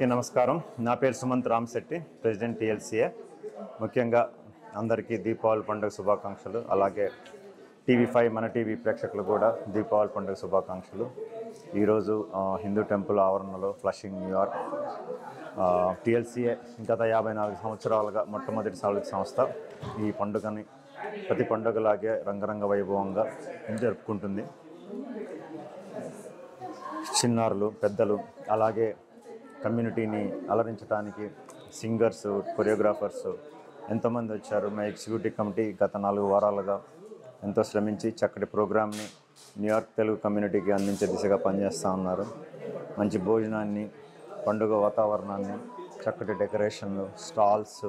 అందరికీ నమస్కారం. నా పేరు సుమంత్ రామ్శెట్టి, ప్రెసిడెంట్ టీఎల్సీఏ. ముఖ్యంగా అందరికీ దీపావళి పండుగ శుభాకాంక్షలు. అలాగే టీవీ5 మన టీవీ ప్రేక్షకులు కూడా దీపావళి పండుగ శుభాకాంక్షలు. ఈరోజు హిందూ టెంపుల్ ఆవరణలో ఫ్లషింగ్, న్యూయార్క్. టీఎల్సీఏ గత 54 సంవత్సరాలుగా మొట్టమొదటిసారి సంస్థ ఈ పండుగని ప్రతి పండుగలాగే రంగరంగ వైభవంగా జరుపుకుంటుంది. చిన్నారులు, పెద్దలు, అలాగే కమ్యూనిటీని అలరించడానికి సింగర్స్, కొరియోగ్రాఫర్స్ ఎంతోమంది వచ్చారు. మా ఎగ్జిక్యూటివ్ కమిటీ గత 4 వారాలుగా ఎంతో శ్రమించి చక్కటి ప్రోగ్రామ్ని న్యూయార్క్ తెలుగు కమ్యూనిటీకి అందించే దిశగా పనిచేస్తూ ఉన్నారు. మంచి భోజనాన్ని, పండుగ వాతావరణాన్ని, చక్కటి డెకరేషన్లు, స్టాల్స్,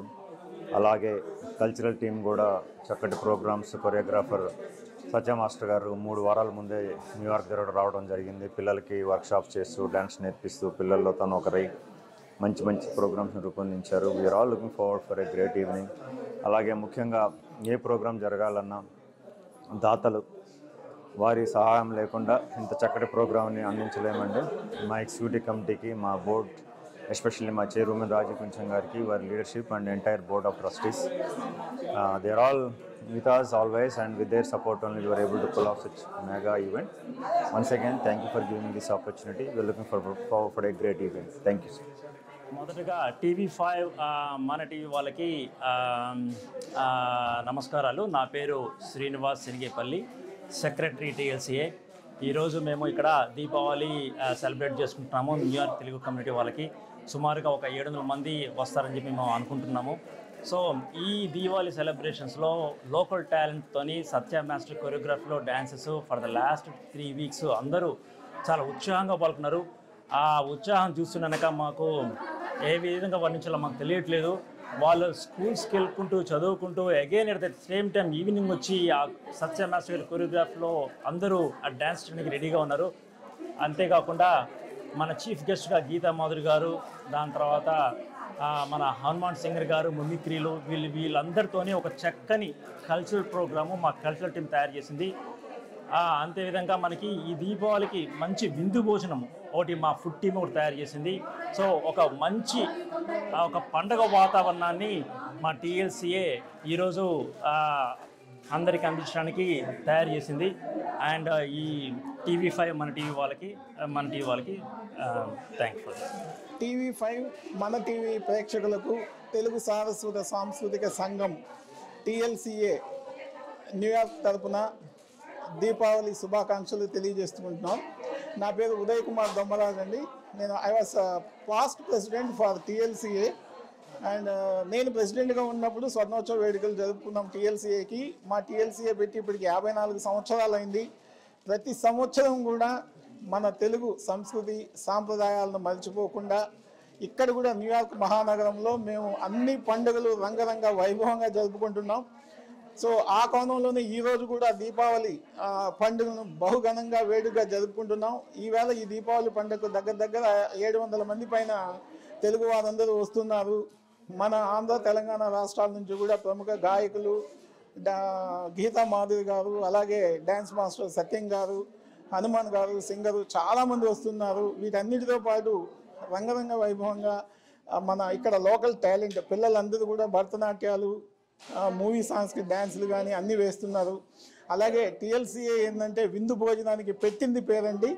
అలాగే కల్చరల్ టీం కూడా చక్కటి ప్రోగ్రామ్స్, కొరియోగ్రాఫర్ సత్య మాస్టర్ గారు 3 వారాల ముందే న్యూయార్క్ దగ్గర రావడం జరిగింది. పిల్లలకి వర్క్షాప్స్ చేస్తూ, డ్యాన్స్ నేర్పిస్తూ, పిల్లల్లో తను ఒకరై మంచి మంచి ప్రోగ్రామ్స్ని రూపొందించారు. We are all looking forward for a great evening. అలాగే ముఖ్యంగా ఏ ప్రోగ్రాం జరగాలన్నా దాతలు, వారి సహాయం లేకుండా ఇంత చక్కటి ప్రోగ్రామ్ని అందించలేమండి. మా ఎగ్జిక్యూటివ్ కమిటీకి, మా బోర్డ్, ఎస్పెషల్లీ మా చైర్మన్ రాజీవ్ కుంచం గారికి, వారి leadership and entire board of trustees, they are all with us always, and with their support only we were able to pull off such mega event. Once again, thank you for giving me this opportunity. We are looking forward for a great event. Thank you, sir. మొదటగా TV5 మన TV వాళ్ళకి నమస్కారాలు. నా పేరు Srinivas శనిగేపల్లి, secretary టీఎల్సీఏ. ఈరోజు మేము ఇక్కడ Deepavali celebrate చేసుకుంటున్నాము. న్యూయార్క్ తెలుగు కమ్యూనిటీ వాళ్ళకి సుమారుగా ఒక 700 మంది వస్తారని చెప్పి మేము అనుకుంటున్నాము. సో ఈ దీపావళి సెలబ్రేషన్స్లో లోకల్ టాలెంట్తోని సత్య మాస్టర్ కొరియోగ్రఫీలో dances for the last 3 weeks అందరూ చాలా ఉత్సాహంగా పాల్గొన్నారు. ఆ ఉత్సాహం చూస్తున్నాక మాకు ఏ విధంగా వర్ణించాలో మాకు తెలియట్లేదు. వాళ్ళు స్కూల్స్కి వెళ్ళుకుంటూ, చదువుకుంటూ, again at the same time evening వచ్చి ఆ సత్య మాస్టర్ కొరియోగ్రఫీలో అందరూ ఆ డ్యాన్స్ చేయడానికి రెడీగా ఉన్నారు. అంతేకాకుండా మన చీఫ్ గెస్ట్గా గీతా మాధురి గారు, దాని తర్వాత మన హనుమాన్ సింగర్ గారు, మిమిక్రీలు, వీళ్ళందరితోనే ఒక చక్కని కల్చరల్ ప్రోగ్రాము మా కల్చరల్ టీం తయారు చేసింది. అంతేవిధంగా మనకి ఈ దీపావళికి మంచి విందు భోజనం ఒకటి మా ఫుడ్ టీమ్ ఒకటి తయారు చేసింది. సో ఒక మంచి ఒక పండగ వాతావరణాన్ని మా టీఎల్సీఏ ఈరోజు అందరికి అందించడానికి తయారు చేసింది. అండ్ ఈ టీవీ5 మన టీవీ వాళ్ళకి థ్యాంక్స్ ఫర్ దిస్. టీవీ5 మన టీవీ ప్రేక్షకులకు తెలుగు సారస్వత సాంస్కృతిక సంఘం టీఎల్సీఏ న్యూయార్క్ తరపున దీపావళి శుభాకాంక్షలు తెలియజేసుకుంటున్నాం. నా పేరు ఉదయ్ కుమార్ దొమ్మరాజ్ అండి. I was past president for TLCA and నేను ప్రెసిడెంట్గా ఉన్నప్పుడు స్వర్ణోత్సవ వేడుకలు జరుపుకున్నాం టీఎల్సీఏకి. మా టీఎల్సీఏ పెట్టి ఇప్పటికి 54 సంవత్సరాలు అయింది. ప్రతి సంవత్సరం కూడా మన తెలుగు సంస్కృతి సాంప్రదాయాలను మర్చిపోకుండా ఇక్కడ కూడా న్యూయార్క్ మహానగరంలో మేము అన్ని పండుగలు రంగరంగ వైభవంగా జరుపుకుంటున్నాం. సో ఆ కోణంలోనే ఈరోజు కూడా దీపావళి పండుగను బహుఘనంగా వేడుకగా జరుపుకుంటున్నాం. ఈవేళ ఈ దీపావళి పండుగకు దగ్గర 700 మంది పైన తెలుగు వారందరూ వస్తున్నారు. మన ఆంధ్ర, తెలంగాణ రాష్ట్రాల నుంచి కూడా ప్రముఖ గాయకులు గీతా మాధురి గారు, అలాగే డ్యాన్స్ మాస్టర్ సత్యం గారు, హనుమాన్ గారు, సింగరు చాలామంది వస్తున్నారు. వీటన్నిటితో పాటు రంగరంగ వైభవంగా మన ఇక్కడ లోకల్ టాలెంట్ పిల్లలందరూ కూడా భరతనాట్యాలు, మూవీ సాంగ్స్కి డ్యాన్సులు కానీ అన్నీ వేస్తున్నారు. అలాగే టీఎల్సీఏ ఏంటంటే విందు భోజనానికి పెట్టింది పేరండి.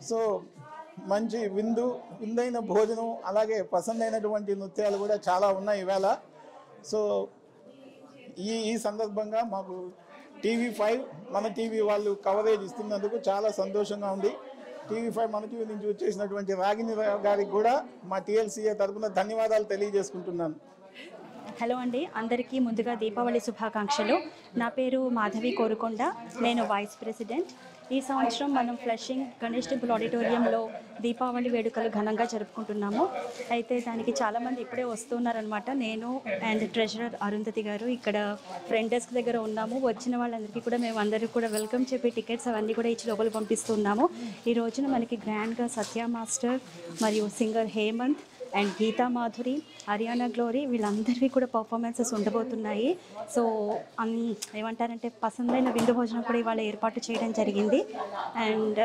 సో మంచి విందైన భోజనం, అలాగే పసందైనటువంటి నృత్యాలు కూడా చాలా ఉన్నాయి ఈవేళ. సో ఈ సందర్భంగా మాకు టీవీ5 మన టీవీ వాళ్ళు కవరేజ్ ఇస్తున్నందుకు చాలా సంతోషంగా ఉంది. టీవీ5 మన టీవీ నుంచి వచ్చేసినటువంటి రాగిణి గారికి కూడా మా టీఎల్సీఏ తరఫున ధన్యవాదాలు తెలియజేసుకుంటున్నాను. హలో అండి, అందరికీ ముందుగా దీపావళి శుభాకాంక్షలు. నా పేరు మాధవి కోరుకొండ, నేను వైస్ ప్రెసిడెంట్. ఈ సంవత్సరం మనం ఫ్లషింగ్ గణేష్ టెంపుల్ ఆడిటోరియంలో దీపావళి వేడుకలు ఘనంగా జరుపుకుంటున్నాము. అయితే దానికి చాలామంది ఇప్పుడే వస్తున్నారనమాట. నేను అండ్ ట్రెజరర్ అరుంధతి గారు ఇక్కడ ఫ్రంట్ డెస్క్ దగ్గర ఉన్నాము. వచ్చిన వాళ్ళందరికీ కూడా మేము అందరికీ కూడా వెల్కమ్ చెప్పి టికెట్స్ అవన్నీ కూడా ఇచ్చి లోపల పంపిస్తున్నాము. ఈ రోజున మనకి గ్రాండ్గా సత్య మాస్టర్ మరియు singer Hemanth and Geetha Madhuri, Hariyana Glory వీళ్ళందరివి కూడా పర్ఫార్మెన్సెస్ ఉండబోతున్నాయి. సో ఏమంటారంటే పసందైన విందు భోజనం కూడా ఇవాళ ఏర్పాటు చేయడం జరిగింది. అండ్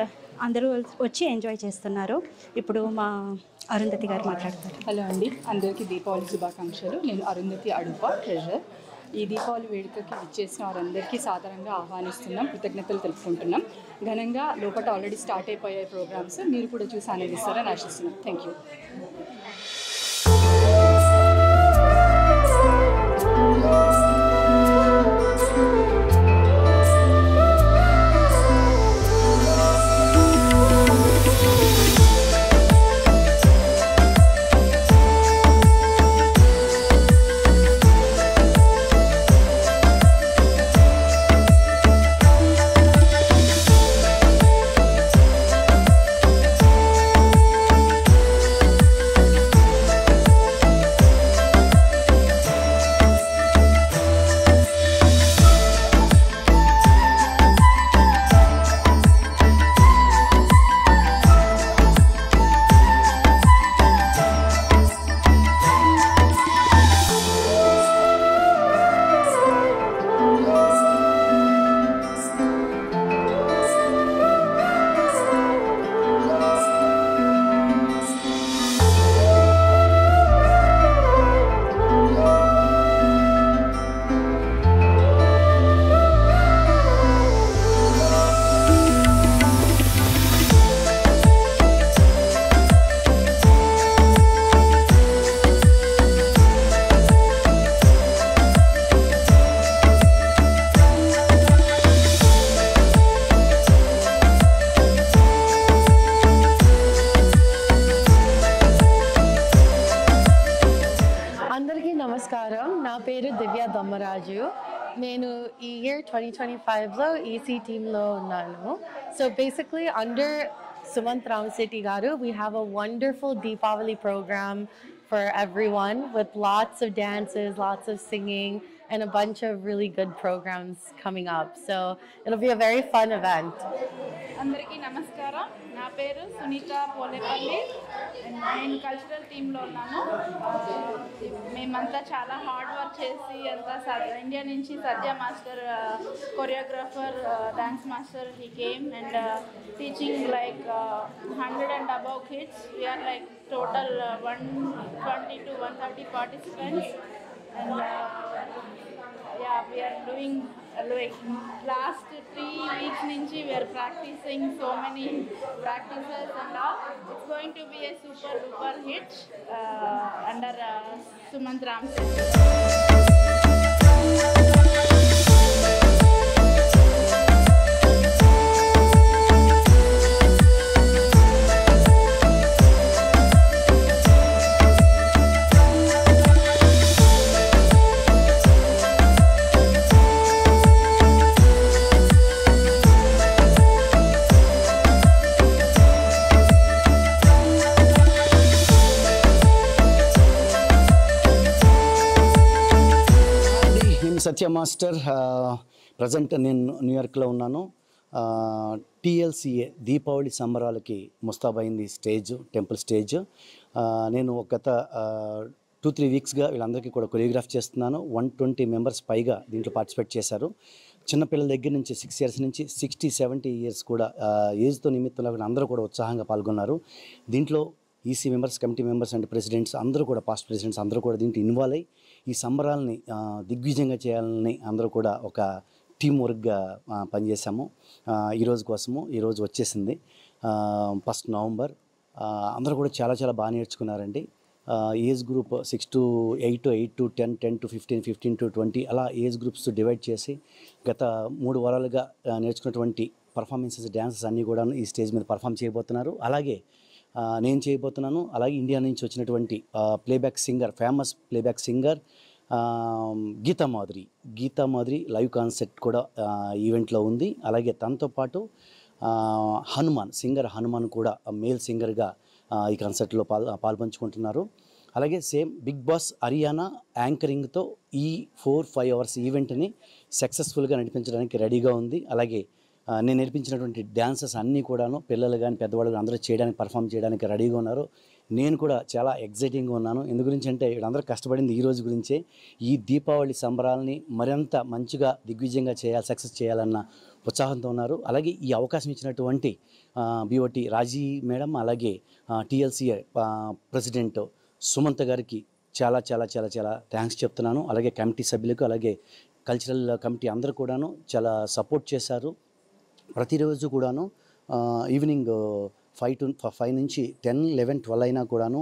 అందరూ వచ్చి ఎంజాయ్ చేస్తున్నారు. ఇప్పుడు మా అరుంధతి గారు మాట్లాడతారు. హలో అండి, అందరికీ దీపావళి శుభాకాంక్షలు. నేను అరుంధతి అడుప, ట్రెజర్. ఈ దీపావళి వేడుకకి విచ్చేసిన వారందరికీ సాధారణంగా ఆహ్వానిస్తున్నాం, కృతజ్ఞతలు తెలుపుకుంటున్నాం. ఘనంగా లోపల ఆల్రెడీ స్టార్ట్ అయిపోయాయి ప్రోగ్రామ్స్, మీరు కూడా చూసి ఆనందిస్తారని ఆశిస్తున్నాం. Thank you. నమస్కారం, నా పేరు దివ్య దమ్మరాజు. నేను ఈ ఇయర్ 2025లో ఈసీ టీంలో ఉన్నాను. So basically under Sumant Ramsetti garu, we have a wonderful Deepavali program for everyone with lots of dances, lots of singing, and a bunch of really good programs coming up. So it'll be a very fun event. అందరికీ నమస్కారం. నా పేరు సునీత పోలేపల్లి. నేను cultural టీంలో ఉన్నాను. మేమంతా చాలా hard work చేసి అంతా ఇండియా నుంచి Satya master choreographer, dance master he came and teaching like 100 and above kids. We are like total 120 to 130 participants and yeah, we are doing like last 3 weeks nunchi we are practicing so many practices and all. It's going to be a super duper hit under Sumant Ramsetti. Satya master present నేను న్యూయార్క్లో ఉన్నాను. టీఎల్సీఏ Deepavali సంబరాలకి ముస్తాబైంది stage, temple stage. నేను గత 2-3 వీక్స్గా వీళ్ళందరికీ కూడా choreograph చేస్తున్నాను. 120 members పైగా దీంట్లో పార్టిసిపేట్ చేశారు. చిన్నపిల్లల దగ్గర నుంచి 6 years నుంచి 60-70 years కూడా ఏజ్తో నిమిత్తంలో అందరూ కూడా ఉత్సాహంగా పాల్గొన్నారు. దీంట్లో EC members, committee members and presidents అందరూ కూడా, పాస్ట్ ప్రెసిడెంట్స్ అందరూ కూడా దీంట్లో ఇన్వాల్వ్ అయ్యి ఈ సంబరాలని దిగ్విజయంగా చేయాలని అందరూ కూడా ఒక టీం వర్క్గా పనిచేసాము. ఈరోజు కోసము ఈరోజు వచ్చేసింది 1st November. అందరూ కూడా చాలా చాలా బాగా నేర్చుకున్నారండి. Age group 6 to 8, 8 to 10, 10 to 15, 15 to 20 అలా ఏజ్ గ్రూప్స్ డివైడ్ చేసి గత 3 వారాలుగా నేర్చుకున్నటువంటి పర్ఫార్మెన్సెస్, డ్యాన్సెస్ అన్నీ కూడా ఈ స్టేజ్ మీద పర్ఫామ్ చేయబోతున్నారు. అలాగే నేను చేయబోతున్నాను. అలాగే ఇండియా నుంచి వచ్చినటువంటి playback singer, famous playback singer Geetha Madhuri live concert కూడా ఈవెంట్లో ఉంది. అలాగే తనతో పాటు హనుమాన్ కూడా మేల్ సింగర్గా ఈ కాన్సర్ట్లో పాల్పంచుకుంటున్నారు. అలాగే సేమ్ బిగ్ బాస్ హరియానా యాంకరింగ్తో ఈ 4-5 hours ఈవెంట్ని సక్సెస్ఫుల్గా నడిపించడానికి రెడీగా ఉంది. అలాగే నేను నేర్పించినటువంటి డ్యాన్సెస్ అన్నీ కూడాను పిల్లలు కానీ పెద్దవాళ్ళు అందరూ చేయడానికి, పర్ఫామ్ చేయడానికి రెడీగా ఉన్నారు. నేను కూడా చాలా ఎగ్జైటింగ్గా ఉన్నాను. ఎందు గురించి అంటే వీళ్ళందరూ కష్టపడింది ఈ రోజు గురించే. ఈ దీపావళి సంబరాలని మరింత మంచిగా దిగ్విజయంగా చేయాలి, సక్సెస్ చేయాలన్న ఉత్సాహంతో ఉన్నారు. అలాగే ఈ అవకాశం ఇచ్చినటువంటి BOT రాజీ మేడం, అలాగే TLCA ప్రెసిడెంట్ సుమంత్ గారికి చాలా చాలా చాలా చాలా థ్యాంక్స్ చెప్తున్నాను. అలాగే కమిటీ సభ్యులకు, అలాగే కల్చరల్ కమిటీ అందరూ కూడాను చాలా సపోర్ట్ చేశారు. ప్రతిరోజు కూడాను ఈవినింగ్ 5 నుంచి 10, 11, 12 అయినా కూడాను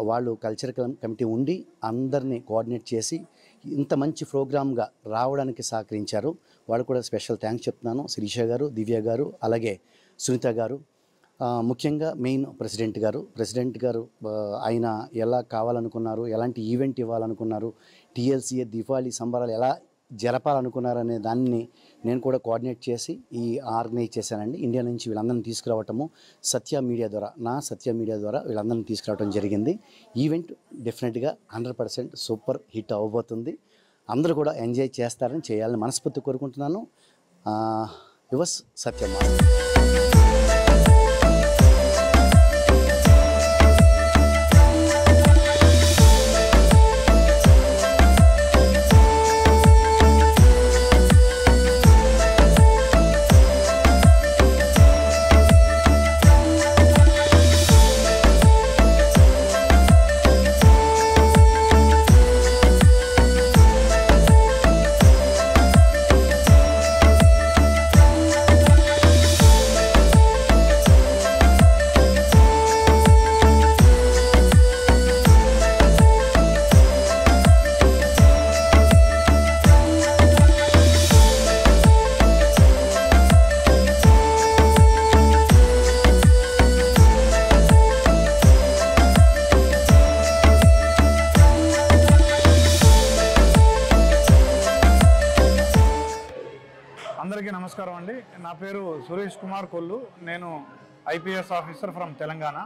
వాళ్ళు కల్చరల్ కమిటీ ఉండి అందరినీ కోఆర్డినేట్ చేసి ఇంత మంచి ప్రోగ్రామ్గా రావడానికి సహకరించారు. వాళ్ళు కూడా స్పెషల్ థ్యాంక్స్ చెప్తున్నాను. శిరీష గారు, దివ్య గారు, అలాగే సునీత గారు, ముఖ్యంగా మెయిన్ ప్రెసిడెంట్ గారు ఆయన ఎలా కావాలనుకున్నారు, ఎలాంటి ఈవెంట్ ఇవ్వాలనుకున్నారు, TLCA దీపావళి సంబరాలు ఎలా జరపాలనుకున్నారనే దాన్ని నేను కూడా కోఆర్డినేట్ చేసి ఆర్గనైజ్ చేశానండి. ఇండియా నుంచి వీళ్ళందరినీ తీసుకురావటము సత్య మీడియా ద్వారా వీళ్ళందరినీ తీసుకురావడం జరిగింది. ఈవెంట్ డెఫినెట్గా 100% సూపర్ హిట్ అవ్వబోతుంది. అందరూ కూడా ఎంజాయ్ చేయాలని మనస్ఫూర్తి కోరుకుంటున్నాను. యువర్స్ సత్యం. అందరికీ నమస్కారం అండి. నా పేరు సురేష్ కుమార్ కొల్లు. నేను IPS ఆఫీసర్ ఫ్రమ్ తెలంగాణ.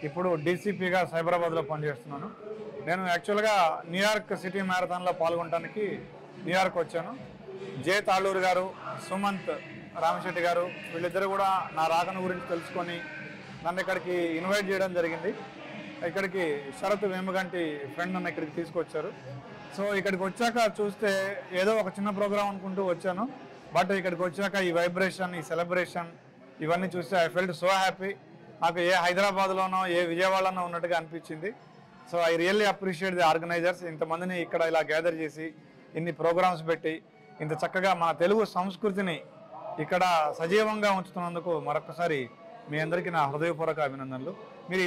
ఇప్పుడు DCPగా సైబరాబాద్లో పనిచేస్తున్నాను. నేను యాక్చువల్గా న్యూయార్క్ సిటీ మ్యారథాన్లో పాల్గొనడానికి న్యూయార్క్ వచ్చాను. జే తాళూరు గారు, సుమంత్ రామశెట్టి గారు వీళ్ళిద్దరూ కూడా నా రాకను గురించి తెలుసుకొని నన్ను ఇక్కడికి ఇన్వైట్ చేయడం జరిగింది. ఇక్కడికి శరత్ వేమగంటి ఫ్రెండ్ నన్ను ఇక్కడికి తీసుకొచ్చారు. సో ఇక్కడికి వచ్చాక చూస్తే ఏదో ఒక చిన్న ప్రోగ్రాం అనుకుంటూ వచ్చాను. బట్ ఇక్కడికి వచ్చాక ఈ వైబ్రేషన్, ఈ సెలబ్రేషన్ ఇవన్నీ చూస్తే ఐ ఫెల్ట్ సో హ్యాపీ. నాకు ఏ హైదరాబాద్లోనో ఏ విజయవాడలోనో ఉన్నట్టుగా అనిపించింది. So I really appreciate the organisers. ఇంతమందిని ఇక్కడ ఇలా గ్యాదర్ చేసి ఇన్ని ప్రోగ్రామ్స్ పెట్టి ఇంత చక్కగా మన తెలుగు సంస్కృతిని ఇక్కడ సజీవంగా ఉంచుతున్నందుకు మరొకసారి మీ అందరికీ నా హృదయపూర్వక అభినందనలు. మీరు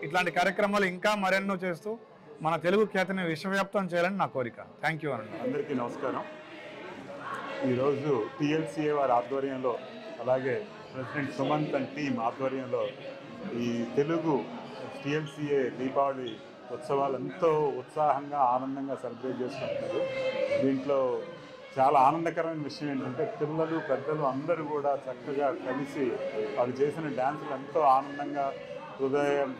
ఇట్లాంటి కార్యక్రమాలు ఇంకా మరెన్నో చేస్తూ మన తెలుగు ఖ్యాతిని విశ్వవ్యాప్తం చేయాలని నా కోరిక. థ్యాంక్ యూ అండి. అందరికీ నమస్కారం. ఈరోజు TLCA వారి ఆధ్వర్యంలో, అలాగే ప్రెసిడెంట్ సుమంత్ అండ్ టీమ్ ఆధ్వర్యంలో ఈ తెలుగు TLCA దీపావళి ఉత్సవాలు ఎంతో ఉత్సాహంగా ఆనందంగా సెలబ్రేట్ చేసుకుంటున్నారు. దీంట్లో చాలా ఆనందకరమైన విషయం ఏంటంటే పిల్లలు పెద్దలు అందరూ కూడా చక్కగా కలిసి వాళ్ళు చేసిన డ్యాన్సులు ఎంతో ఆనందంగా, హృదయం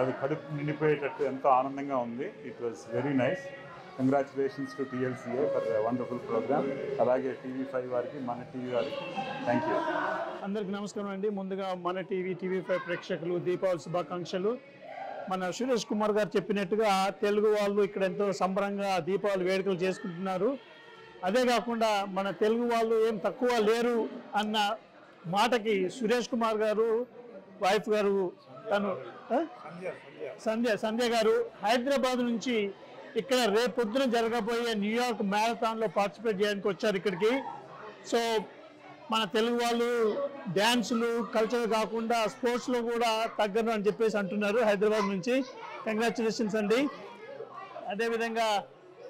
అది కడుపు నిండిపోయేటట్టు ఎంతో ఆనందంగా ఉంది. It was very nice. Congratulations to TLCA for wonderful program. అలాగే TV5 వారికి, మన టీవీ వారికి థ్యాంక్ యూ. అందరికీ నమస్కారం అండి. ముందుగా మన TV5 ప్రేక్షకులు దీపావళి శుభాకాంక్షలు. మన సురేష్ కుమార్ గారు చెప్పినట్టుగా తెలుగు వాళ్ళు ఇక్కడ ఎంతో సంబరంగా దీపావళి వేడుకలు చేసుకుంటున్నారు. అదే కాకుండా మన తెలుగు వాళ్ళు ఏం తక్కువ లేరు అన్న మాటకి సురేష్ కుమార్ గారు వైఫ్ గారు తను సంధ్య గారు హైదరాబాద్ నుంచి ఇక్కడ రేపొద్దున జరగబోయే న్యూయార్క్ మ్యారథాన్లో పార్టిసిపేట్ చేయడానికి వచ్చారు ఇక్కడికి. సో మన తెలుగు వాళ్ళు డ్యాన్సులు కల్చర్ కాకుండా స్పోర్ట్స్లో కూడా తగ్గరు అని చెప్పేసి అంటున్నారు హైదరాబాద్ నుంచి. కంగ్రాచులేషన్స్ అండి. అదేవిధంగా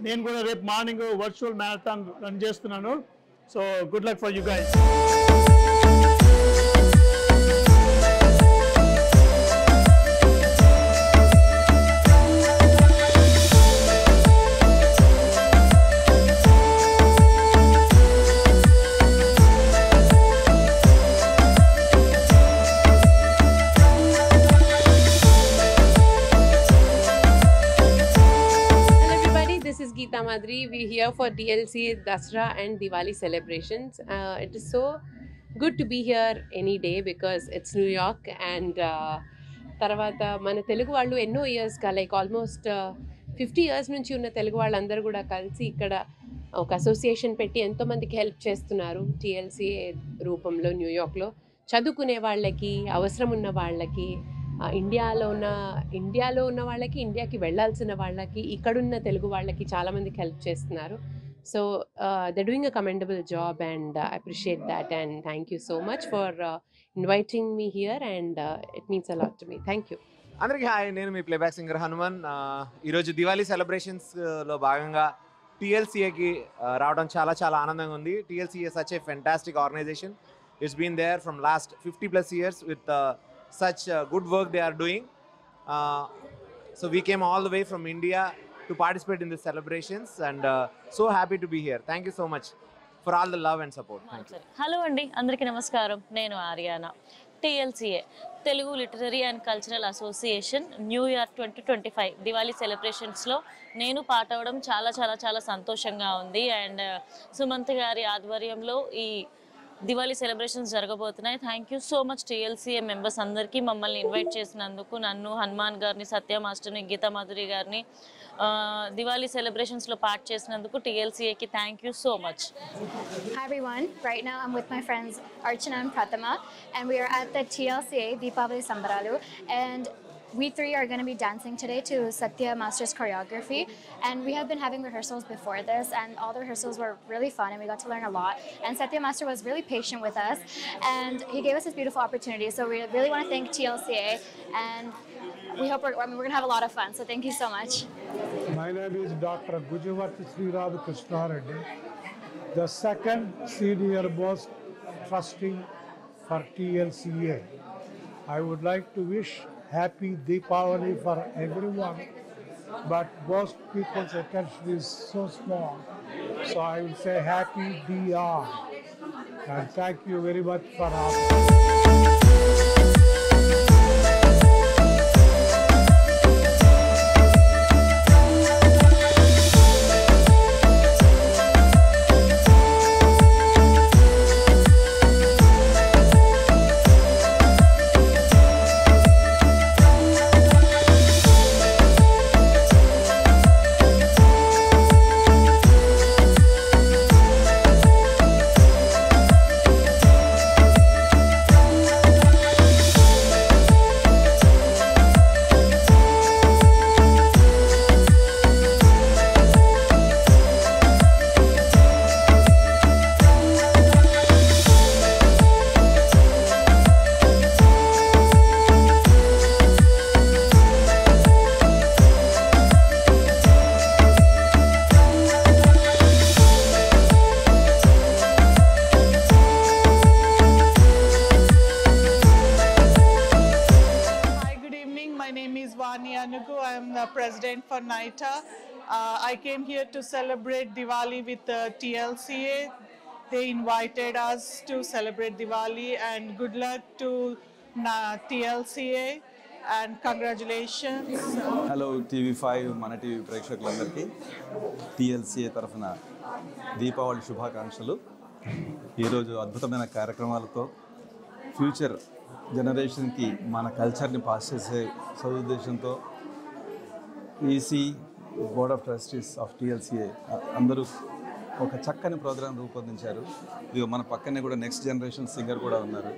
నేను కూడా రేపు మార్నింగ్ వర్చువల్ మ్యారథాన్ రన్ చేస్తున్నాను. So good luck for you guys. Madri, we here for TLCA Dasra and Diwali celebrations. It is so good to be here any day because it's New York and తర్వాత మన తెలుగు వాళ్ళు ఎన్నో ఇయర్స్గా like almost 50 years నుంచి ఉన్న తెలుగు వాళ్ళందరూ కూడా కలిసి ఇక్కడ ఒక అసోసియేషన్ పెట్టి ఎంతోమందికి హెల్ప్ చేస్తున్నారు టీఎల్సీఏ రూపంలో న్యూయార్క్లో. చదువుకునే వాళ్ళకి, అవసరం ఉన్న వాళ్ళకి, ఇండియాలో ఉన్న వాళ్ళకి, ఇండియాకి వెళ్ళాల్సిన వాళ్ళకి, ఇక్కడున్న తెలుగు వాళ్ళకి చాలామందికి హెల్ప్ చేస్తున్నారు. So they're doing a commendable job and I appreciate that and thank you so much for inviting me here and it means a lot to me. Thank you. అందరికీ హాయ్, నేను మీ ప్లేబ్యాక్ సింగర్ హనుమాన్. ఈరోజు దివాళీ సెలబ్రేషన్స్లో భాగంగా టీఎల్సీఏకి రావడం చాలా చాలా ఆనందంగా ఉంది. TLCA such a fantastic organisation. It's been there from last 50+ years with such good work they are doing. So we came all the way from India to participate in the celebrations and so happy to be here. Thank you so much for all the love and support. Thank you. Hello అండి, అందరికీ నమస్కారం. నేను Aryana. TLCA Telugu literary and cultural association New York 2025 Diwali సెలబ్రేషన్స్లో నేను part అవ్వడం చాలా చాలా చాలా సంతోషంగా ఉంది. అండ్ సుమంత్ గారి ఆధ్వర్యంలో ఈ దివాళీ సెలబ్రేషన్స్ జరగబోతున్నాయి. Thank you so much TLCA members అందరికీ మమ్మల్ని ఇన్వైట్ చేసినందుకు, నన్ను, హనుమాన్ గారిని, సత్య మాస్టర్ని, గీతా మాధురి గారిని దివాళీ సెలబ్రేషన్స్లో పార్ట్ చేసినందుకు టీఎల్సీఏకి thank you so much. Hi everyone, right now I'm with my friends Archana and Prathama and we are at the TLCA Deepavali Sambaralu and we three are going to be dancing today to Satya Master's choreography and we have been having rehearsals before this and all the rehearsals were really fun and we got to learn a lot and Satya Master was really patient with us and he gave us this beautiful opportunity, so we really want to thank TLCA and we hope we're going to have a lot of fun, so thank you so much. My name is Dr. Gujavarti Sri Radhakrishna Reddy, the second senior most trustee for TLCA. I would like to wish happy Deepavali for everyone, but most people's attention is so small, so I will say happy DR and thank you very much for asking. President for NITA. I came here to celebrate Diwali with TLCA. They invited us to celebrate Diwali and good luck to TLCA and congratulations. Hello TV5 మన TV ప్రేక్షకులందరికీ TLCA తరఫున దీపావళి శుభాకాంక్షలు. ఈరోజు అద్భుతమైన కార్యక్రమాలతో future జనరేషన్కి మన కల్చర్ని పాస్ చేసే సదుద్దేశంతో EC board of trustees of TLCA అందరూ ఒక చక్కని ప్రోగ్రాం రూపొందించారు. ఇది మన పక్కనే కూడా నెక్స్ట్ జనరేషన్ సింగర్ కూడా ఉన్నారు.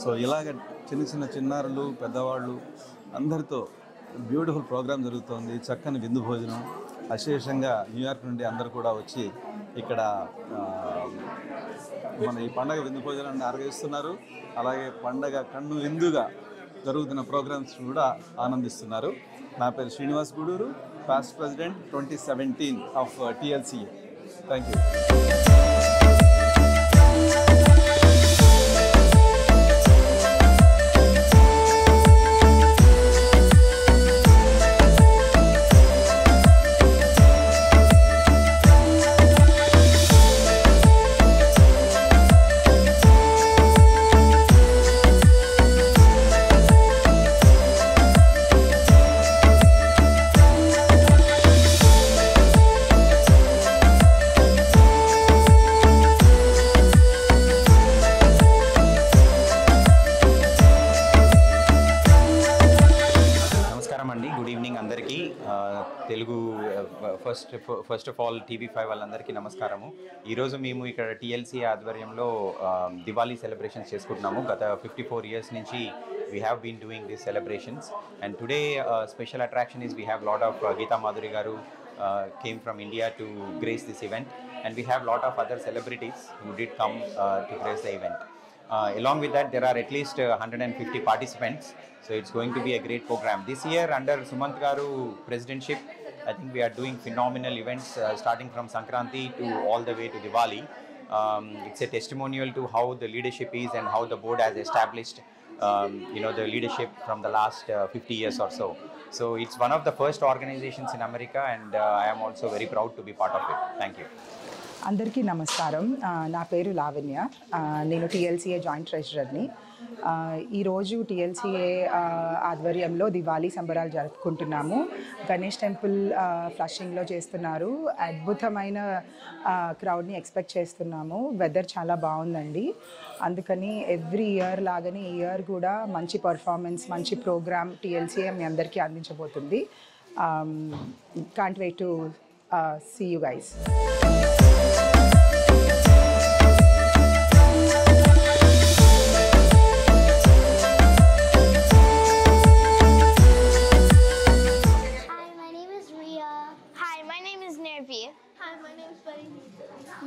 సో ఇలాగ చిన్న చిన్నారులు, పెద్దవాళ్ళు అందరితో బ్యూటిఫుల్ ప్రోగ్రాం జరుగుతోంది. చక్కని విందు భోజనం, అశేషంగా న్యూయార్క్ నుండి అందరూ కూడా వచ్చి ఇక్కడ మన ఈ పండగ విందు భోజనాన్ని ఆరగిస్తున్నారు. అలాగే పండగ కన్ను విందుగా జరుగుతున్న ప్రోగ్రామ్స్ కూడా ఆనందిస్తున్నారు. నా పేరు Srinivas Guduru, past president 2017 of TLCA. Thank you. First of all TV5 వాళ్ళందరికీ నమస్కారము. ఈరోజు మేము ఇక్కడ TLCA ఆధ్వర్యంలో దివాళీ సెలబ్రేషన్స్ చేసుకుంటున్నాము. గత 54 years నుంచి we have been doing these celebrations, and today special attraction is we have lot of Geeta Madhuri garu came from India to grace this event, and we have lot of other celebrities who did come to grace the event. Along with that, there are at least 150 participants, so it's going to be a great program. This year, under Sumant Garu presidentship, I think we are doing phenomenal events starting from Sankranti to all the way to Diwali. It's a testimonial to how the leadership is and how the board has established the leadership from the last 50 years or so. So it's one of the first organizations in America, and I am also very proud to be part of it. Thank you. అందరికీ నమస్కారం. నా పేరు లావణ్య. నేను TLCA joint ట్రెజరర్ని. ఈరోజు TLCA ఆధ్వర్యంలో దివాళీ సంబరాలు జరుపుకుంటున్నాము. Ganesh temple ఫ్లషింగ్లో చేస్తున్నారు. అద్భుతమైన క్రౌడ్ని ఎక్స్పెక్ట్ చేస్తున్నాము. వెదర్ చాలా బాగుందండి. అందుకని ఎవ్రీ ఇయర్ లాగానే ఈ ఇయర్ కూడా మంచి పర్ఫార్మెన్స్, మంచి ప్రోగ్రామ్ TLCA మీ అందరికీ అందించబోతుంది. Can't wait to see you guys.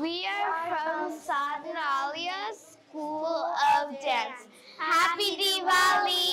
We are from Sadhana Alia School of Dance. Happy Diwali!